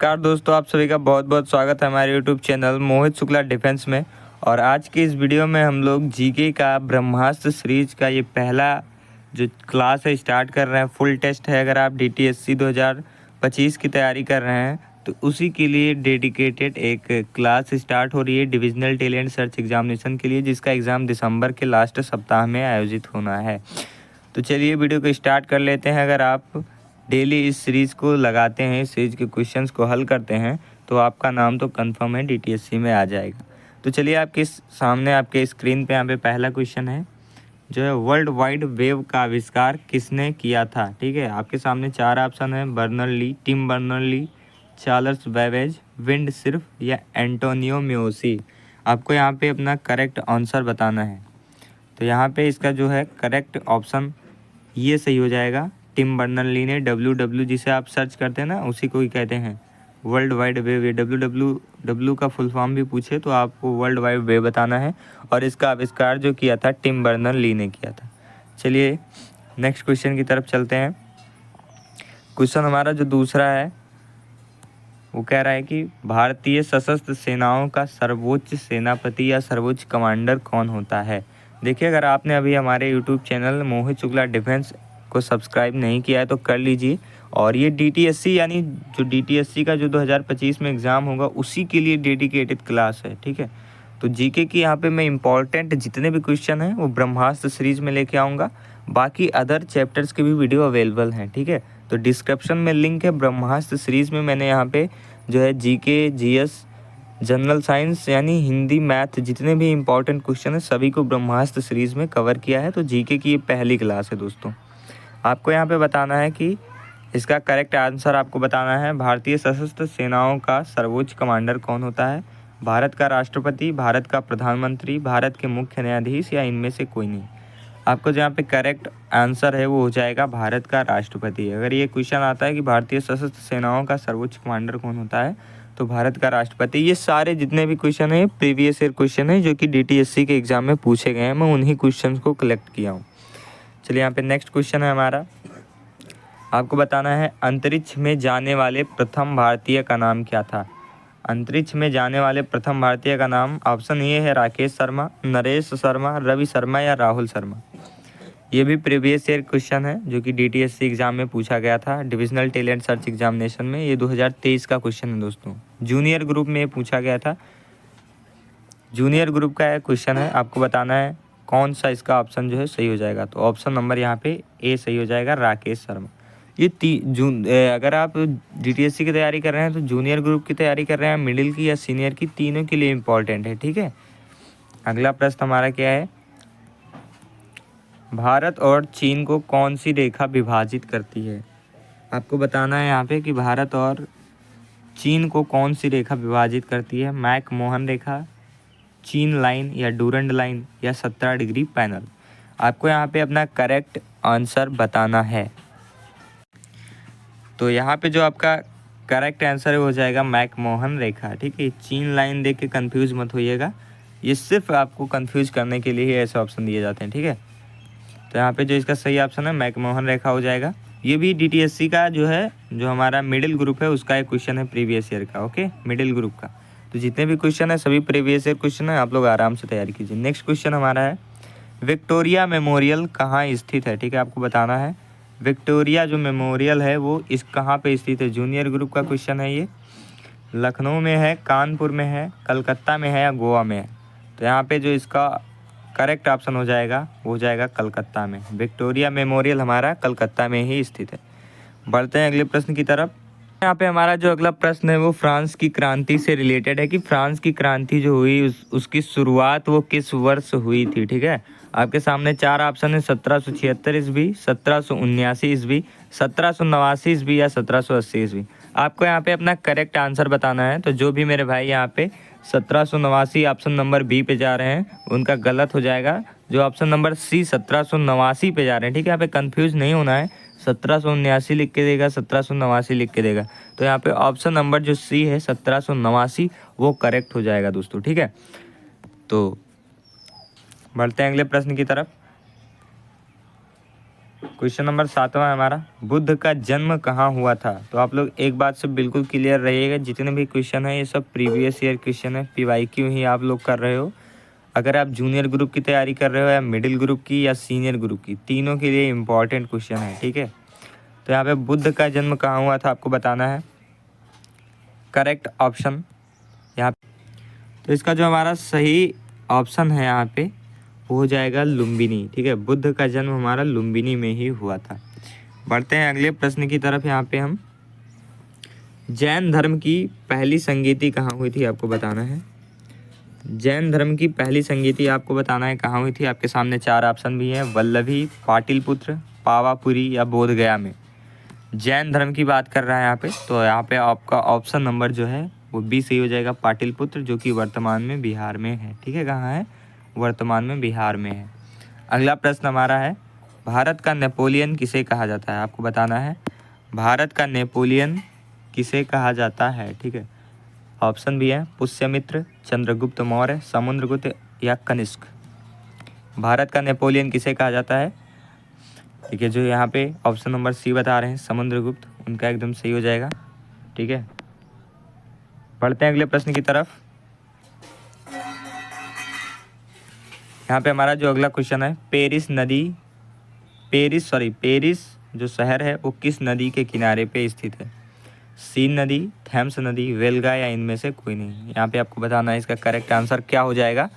नमस्कार दोस्तों, आप सभी का बहुत बहुत स्वागत है हमारे यूट्यूब चैनल मोहित शुक्ला डिफेंस में। और आज की इस वीडियो में हम लोग जीके का ब्रह्मास्त्र सीरीज का ये पहला जो क्लास है स्टार्ट कर रहे हैं। फुल टेस्ट है। अगर आप डीटीएससी 2025 की तैयारी कर रहे हैं तो उसी के लिए डेडिकेटेड एक क्लास स्टार्ट हो रही है डिविजनल टैलेंट सर्च एग्जामिनेशन के लिए, जिसका एग्ज़ाम दिसंबर के लास्ट सप्ताह में आयोजित होना है। तो चलिए वीडियो को स्टार्ट कर लेते हैं। अगर आप डेली इस सीरीज़ को लगाते हैं, इस सीरीज़ के क्वेश्चंस को हल करते हैं, तो आपका नाम तो कंफर्म है डीटीएससी में आ जाएगा। तो चलिए आपके सामने आपके स्क्रीन पे यहाँ पे पहला क्वेश्चन है जो है, वर्ल्ड वाइड वेब का आविष्कार किसने किया था। ठीक है, आपके सामने चार ऑप्शन है, बर्नर्ली, टिम बर्नर्ली, चार्ल्स बेबेज, विंड सिर्फ या एंटोनियो म्यूसी। आपको यहाँ पे अपना करेक्ट आंसर बताना है। तो यहाँ पे इसका जो है करेक्ट ऑप्शन ये सही हो जाएगा। टिम बर्नर्ली ने डब्ल्यू जिसे आप सर्च करते हैं ना, उसी को ही कहते हैं वर्ल्ड वाइड वेब। डब्ल्यू का फुल फॉर्म भी पूछे तो आपको वर्ल्ड वाइड वेब बताना है। और इसका आविष्कार जो किया था टिम बर्नर्ली ने किया था। चलिए नेक्स्ट क्वेश्चन की तरफ चलते हैं। क्वेश्चन हमारा जो दूसरा है वो कह रहा है कि भारतीय सशस्त्र सेनाओं का सर्वोच्च सेनापति या सर्वोच्च कमांडर कौन होता है। देखिए, अगर आपने अभी हमारे यूट्यूब चैनल मोहित शुक्ला डिफेंस को सब्सक्राइब नहीं किया है तो कर लीजिए। और ये डीटीएससी यानी जो डीटीएससी का जो 2025 में एग्ज़ाम होगा उसी के लिए डेडिकेटेड क्लास है। ठीक है, तो जीके की यहाँ पे मैं इंपॉर्टेंट जितने भी क्वेश्चन हैं वो ब्रह्मास्त्र सीरीज में लेके आऊँगा। बाकी अदर चैप्टर्स के भी वीडियो अवेलेबल हैं। ठीक है, तो डिस्क्रिप्शन में लिंक है। ब्रह्मास्त्र सीरीज में मैंने यहाँ पे जो है जीके, जीएस, जनरल साइंस यानी हिंदी, मैथ जितने भी इंपॉर्टेंट क्वेश्चन है सभी को ब्रह्मास्त्र सीरीज़ में कवर किया है। तो जीके की ये पहली क्लास है दोस्तों। आपको यहाँ पे बताना है कि इसका करेक्ट आंसर आपको बताना है। भारतीय सशस्त्र सेनाओं का सर्वोच्च कमांडर कौन होता है। भारत का राष्ट्रपति, भारत का प्रधानमंत्री, भारत के मुख्य न्यायाधीश या इनमें से कोई नहीं। आपको जहाँ पे करेक्ट आंसर है वो हो जाएगा भारत का राष्ट्रपति। अगर ये क्वेश्चन आता है कि भारतीय सशस्त्र सेनाओं का सर्वोच्च कमांडर कौन होता है तो भारत का राष्ट्रपति। ये सारे जितने भी क्वेश्चन हैं प्रीवियस ईयर क्वेश्चन है जो कि डीटीएससी के एग्जाम में पूछे गए हैं। मैं उन्हीं क्वेश्चन को कलेक्ट किया हूँ। चलिए यहाँ पे नेक्स्ट क्वेश्चन है हमारा। आपको बताना है अंतरिक्ष में जाने वाले प्रथम भारतीय का नाम क्या था। अंतरिक्ष में जाने वाले प्रथम भारतीय का नाम ऑप्शन ए है राकेश शर्मा, नरेश शर्मा, रवि शर्मा या राहुल शर्मा। ये भी प्रीवियस ईयर क्वेश्चन है जो कि डीटीएससी एग्जाम में पूछा गया था डिविजनल टैलेंट सर्च एग्जामिनेशन में। ये 2023 का क्वेश्चन है दोस्तों। जूनियर ग्रुप में पूछा गया था। जूनियर ग्रुप का क्वेश्चन है। आपको बताना है कौन सा इसका ऑप्शन जो है सही हो जाएगा। तो ऑप्शन नंबर यहाँ पे ए सही हो जाएगा, राकेश शर्मा। ये अगर आप डीटीएससी की तैयारी कर रहे हैं तो जूनियर ग्रुप की तैयारी कर रहे हैं, मिडिल की या सीनियर की, तीनों के लिए इम्पोर्टेंट है। ठीक है, अगला प्रश्न हमारा क्या है, भारत और चीन को कौन सी रेखा विभाजित करती है। आपको बताना है यहाँ पे कि भारत और चीन को कौन सी रेखा विभाजित करती है। मैक-मोहन रेखा, चीन लाइन या डूरंड लाइन या 17 डिग्री पैनल। आपको यहाँ पे अपना करेक्ट आंसर बताना है। तो यहाँ पे जो आपका करेक्ट आंसर हो जाएगा मैक-मोहन रेखा। ठीक है, चीन लाइन देख के कन्फ्यूज़ मत होइएगा, ये सिर्फ आपको कन्फ्यूज़ करने के लिए ही ऐसे ऑप्शन दिए जाते हैं। ठीक है, तो यहाँ पे जो इसका सही ऑप्शन है मैक-मोहन रेखा हो जाएगा। ये भी डीटीएससी का जो है, जो हमारा मिडिल ग्रुप है उसका एक क्वेश्चन है प्रीवियस ईयर का। ओके, मिडिल ग्रुप का। तो जितने भी क्वेश्चन है सभी प्रीवियस ईयर क्वेश्चन है, आप लोग आराम से तैयारी कीजिए। नेक्स्ट क्वेश्चन हमारा है, विक्टोरिया मेमोरियल कहाँ स्थित है। ठीक है, आपको बताना है विक्टोरिया जो मेमोरियल है वो इस कहाँ पे स्थित है। जूनियर ग्रुप का क्वेश्चन है ये। लखनऊ में है, कानपुर में है, कलकत्ता में है या गोवा में है। तो यहाँ पे जो इसका करेक्ट ऑप्शन हो जाएगा वो हो जाएगा कलकत्ता में। विक्टोरिया मेमोरियल हमारा कलकत्ता में ही स्थित है। बढ़ते हैं अगले प्रश्न की तरफ। यहाँ पे हमारा जो अगला प्रश्न है वो फ्रांस की क्रांति से रिलेटेड है कि फ्रांस की क्रांति जो हुई उसकी शुरुआत वो किस वर्ष हुई थी। ठीक है, आपके सामने चार ऑप्शन है, 1776 ईस्वी, 1779 ईस्वी, 1789 ईस्वी या 1780 ईस्वी। आपको यहाँ पे अपना करेक्ट आंसर बताना है। तो जो भी मेरे भाई यहाँ पे 1789 ऑप्शन नंबर बी पे जा रहे हैं उनका गलत हो जाएगा। जो ऑप्शन नंबर सी 1789 पे जा रहे हैं, ठीक है, यहाँ पे कंफ्यूज नहीं होना है। 1779 लिख के देगा, 1789 लिख के देगा। तो यहाँ पे ऑप्शन नंबर जो सी है 1789 वो करेक्ट हो जाएगा दोस्तों। ठीक है, तो बढ़ते हैं अगले प्रश्न की तरफ। क्वेश्चन नंबर 7वां है हमारा, बुद्ध का जन्म कहाँ हुआ था। तो आप लोग एक बात से बिल्कुल क्लियर रहिएगा, जितने भी क्वेश्चन है ये सब प्रीवियस ईयर क्वेश्चन है, PYQ ही आप लोग कर रहे हो। अगर आप जूनियर ग्रुप की तैयारी कर रहे हो या मिडिल ग्रुप की या सीनियर ग्रुप की, तीनों के लिए इंपॉर्टेंट क्वेश्चन है, ठीक है। तो यहाँ पे बुद्ध का जन्म कहाँ हुआ था आपको बताना है। करेक्ट ऑप्शन यहाँ, तो इसका जो हमारा सही ऑप्शन है यहाँ पे वो हो जाएगा लुम्बिनी, ठीक है। बुद्ध का जन्म हमारा लुम्बिनी में ही हुआ था। बढ़ते हैं अगले प्रश्न की तरफ। यहाँ पे हम जैन धर्म की पहली संगीति कहाँ हुई थी आपको बताना है। जैन धर्म की पहली संगीति आपको बताना है कहाँ हुई थी। आपके सामने 4 ऑप्शन भी हैं, वल्लभी, पाटिलपुत्र, पावापुरी या बोधगया में। जैन धर्म की बात कर रहा है यहाँ पे, तो यहाँ पे आपका ऑप्शन नंबर जो है वो बी सही हो जाएगा, पाटिलपुत्र, जो कि वर्तमान में बिहार में है, ठीक है। कहाँ है, वर्तमान में बिहार में है। अगला प्रश्न हमारा है, भारत का नेपोलियन किसे कहा जाता है आपको बताना है। भारत का नेपोलियन किसे कहा जाता है, ठीक है। ऑप्शन भी है, पुष्यमित्र, चंद्रगुप्त मौर्य, समुद्रगुप्त या कनिष्क। भारत का नेपोलियन किसे कहा जाता है, ठीक है। जो यहाँ पे ऑप्शन नंबर सी बता रहे हैं समुद्रगुप्त, उनका एकदम सही हो जाएगा, ठीक है। बढ़ते हैं अगले प्रश्न की तरफ। यहाँ पे हमारा जो अगला क्वेश्चन है, पेरिस जो शहर है वो किस नदी के किनारे पे स्थित है। सीन नदी, थेम्स नदी, वेल्गा या इनमें से कोई नहीं। यहाँ पे आपको बताना है इसका करेक्ट आंसर क्या हो जाएगा।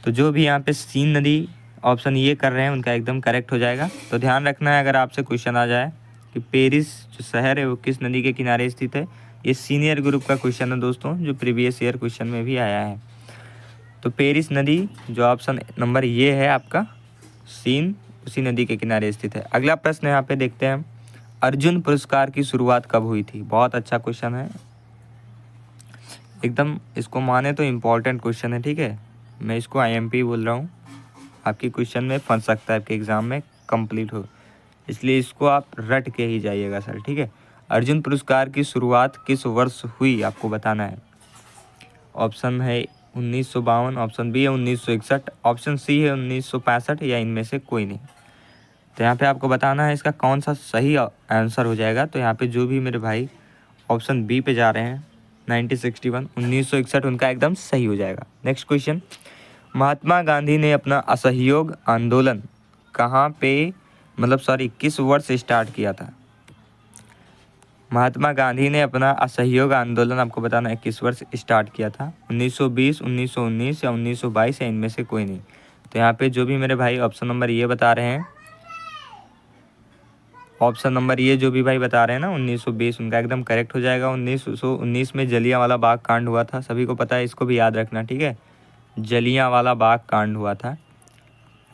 तो जो भी यहाँ पे सीन नदी ऑप्शन ये कर रहे हैं उनका एकदम करेक्ट हो जाएगा। तो ध्यान रखना है अगर आपसे क्वेश्चन आ जाए कि पेरिस जो शहर है वो किस नदी के किनारे स्थित है, ये सीनियर ग्रुप का क्वेश्चन है दोस्तों, जो प्रीवियस ईयर क्वेश्चन में भी आया है। तो पेरिस नदी जो ऑप्शन नंबर ये है आपका सीन, उसी नदी के किनारे स्थित है। अगला प्रश्न यहाँ पे देखते हैं हम, अर्जुन पुरस्कार की शुरुआत कब हुई थी। बहुत अच्छा क्वेश्चन है एकदम, इसको माने तो इम्पोर्टेंट क्वेश्चन है, ठीक है। मैं इसको IMP बोल रहा हूँ, आपकी क्वेश्चन में फंस सकता है, आपके एग्ज़ाम में कंप्लीट हो, इसलिए इसको आप रट के ही जाइएगा सर, ठीक है। अर्जुन पुरस्कार की शुरुआत किस वर्ष हुई आपको बताना है। ऑप्शन है 1952, ऑप्शन बी है 1961, ऑप्शन सी है 1965 या इनमें से कोई नहीं। तो यहाँ पे आपको बताना है इसका कौन सा सही आंसर हो जाएगा। तो यहाँ पे जो भी मेरे भाई ऑप्शन बी पे जा रहे हैं 1961, 1961 उनका एकदम सही हो जाएगा। नेक्स्ट क्वेश्चन, महात्मा गांधी ने अपना असहयोग आंदोलन कहाँ पे किस वर्ष स्टार्ट किया था। महात्मा गांधी ने अपना असहयोग आंदोलन आपको बताना है किस वर्ष स्टार्ट किया था। 1920, 1919 या 1922 या इनमें से कोई नहीं। तो यहाँ पे जो भी मेरे भाई ऑप्शन नंबर ये बता रहे हैं, ऑप्शन नंबर ये जो भी भाई बता रहे हैं ना 1920, उनका एकदम करेक्ट हो जाएगा। 1919 में जलियांवाला बाग कांड हुआ था, सभी को पता है, इसको भी याद रखना, ठीक है। जलियांवाला बाग कांड हुआ था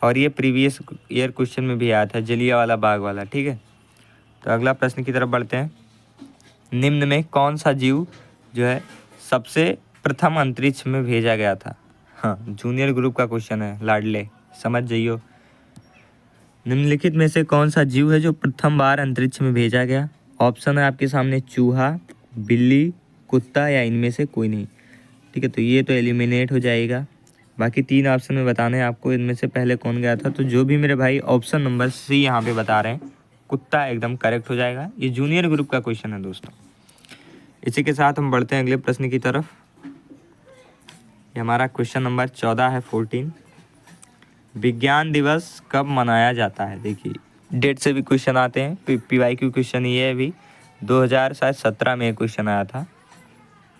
और ये प्रीवियस ईयर क्वेश्चन में भी आया था जलियांवाला बाग वाला, ठीक है। तो अगला प्रश्न की तरफ बढ़ते हैं, निम्न में कौन सा जीव जो है सबसे प्रथम अंतरिक्ष में भेजा गया था। हाँ, जूनियर ग्रुप का क्वेश्चन है, लाडले समझ जाइयो। निम्नलिखित में से कौन सा जीव है जो प्रथम बार अंतरिक्ष में भेजा गया। ऑप्शन है आपके सामने, चूहा, बिल्ली, कुत्ता या इनमें से कोई नहीं, ठीक है। तो ये तो एलिमिनेट हो जाएगा, बाकी 3 ऑप्शन में बताने हैं आपको इनमें से पहले कौन गया था। तो जो भी मेरे भाई ऑप्शन नंबर सी यहाँ पे बता रहे हैं, कुत्ता, एकदम करेक्ट हो जाएगा। ये जूनियर ग्रुप का क्वेश्चन है दोस्तों। इसी के साथ हम बढ़ते हैं अगले प्रश्न की तरफ। ये हमारा क्वेश्चन नंबर 14 है, 14। विज्ञान दिवस कब मनाया जाता है। देखिए डेट से भी क्वेश्चन आते हैं, PYQ क्वेश्चन ये है, अभी 2017 में क्वेश्चन आया था,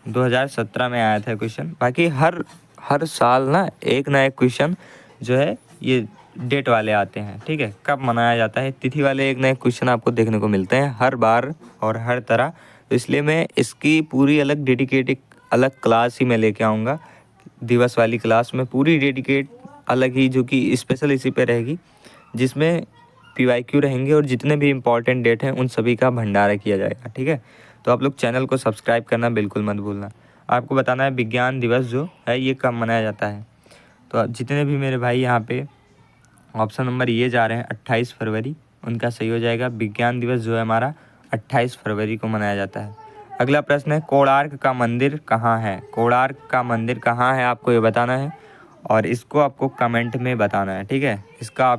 2017 में आया था क्वेश्चन। बाकी हर साल ना एक क्वेश्चन जो है ये डेट वाले आते हैं, ठीक है। कब मनाया जाता है, तिथि वाले एक नए क्वेश्चन आपको देखने को मिलते हैं हर बार और हर तरह। तो इसलिए मैं इसकी पूरी अलग डेडिकेटेड अलग क्लास ही मैं लेके आऊँगा, दिवस वाली क्लास में पूरी डेडिकेट अलग ही, जो कि स्पेशल इसी पे रहेगी, जिसमें PYQ रहेंगे और जितने भी इम्पॉर्टेंट डेट हैं उन सभी का भंडारा किया जाएगा, ठीक है। तो आप लोग चैनल को सब्सक्राइब करना बिल्कुल मत भूलना। आपको बताना है विज्ञान दिवस जो है ये कब मनाया जाता है। तो जितने भी मेरे भाई यहाँ पे ऑप्शन नंबर ये जा रहे हैं 28 फरवरी, उनका सही हो जाएगा। विज्ञान दिवस जो है हमारा 28 फरवरी को मनाया जाता है। अगला प्रश्न है, कोणार्क का मंदिर कहाँ है। कोणार्क का मंदिर कहाँ है आपको ये बताना है। और इसको आपको कमेंट में बताना है, ठीक है। इसका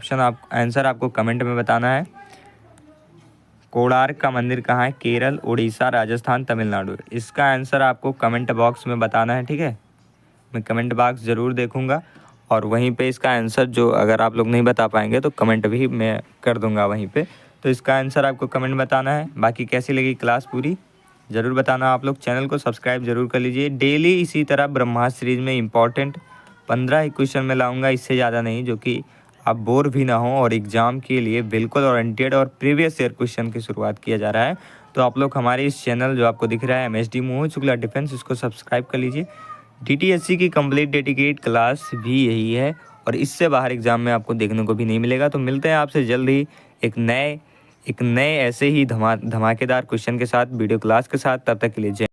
आंसर आपको कमेंट में बताना है। कोणार्क का मंदिर कहाँ है? केरल, उड़ीसा, राजस्थान, तमिलनाडु। इसका आंसर आपको कमेंट बॉक्स में बताना है, ठीक है। मैं कमेंट बॉक्स ज़रूर देखूंगा और वहीं पे इसका आंसर जो अगर आप लोग नहीं बता पाएंगे तो कमेंट भी मैं कर दूंगा वहीं पे। तो इसका आंसर आपको कमेंट बताना है। बाकी कैसी लगी क्लास पूरी ज़रूर बताना। आप लोग चैनल को सब्सक्राइब जरूर कर लीजिए। डेली इसी तरह ब्रह्मास्त्र सीरीज में इंपॉर्टेंट 15 ही क्वेश्चन मैं लाऊंगा, इससे ज़्यादा नहीं, जो कि आप बोर भी ना हो और एग्ज़ाम के लिए बिल्कुल ओरिएंटेड और प्रीवियस ईयर क्वेश्चन की शुरुआत किया जा रहा है। तो आप लोग हमारे इस चैनल जो आपको दिख रहा है MSD मोहित शुक्ला डिफेंस, इसको सब्सक्राइब कर लीजिए। DTSC की कंप्लीट डेडिकेट क्लास भी यही है और इससे बाहर एग्ज़ाम में आपको देखने को भी नहीं मिलेगा। तो मिलते हैं आपसे जल्द ही एक नए ऐसे ही धमाकेदार क्वेश्चन के साथ, वीडियो क्लास के साथ। तब तक के लिए जय।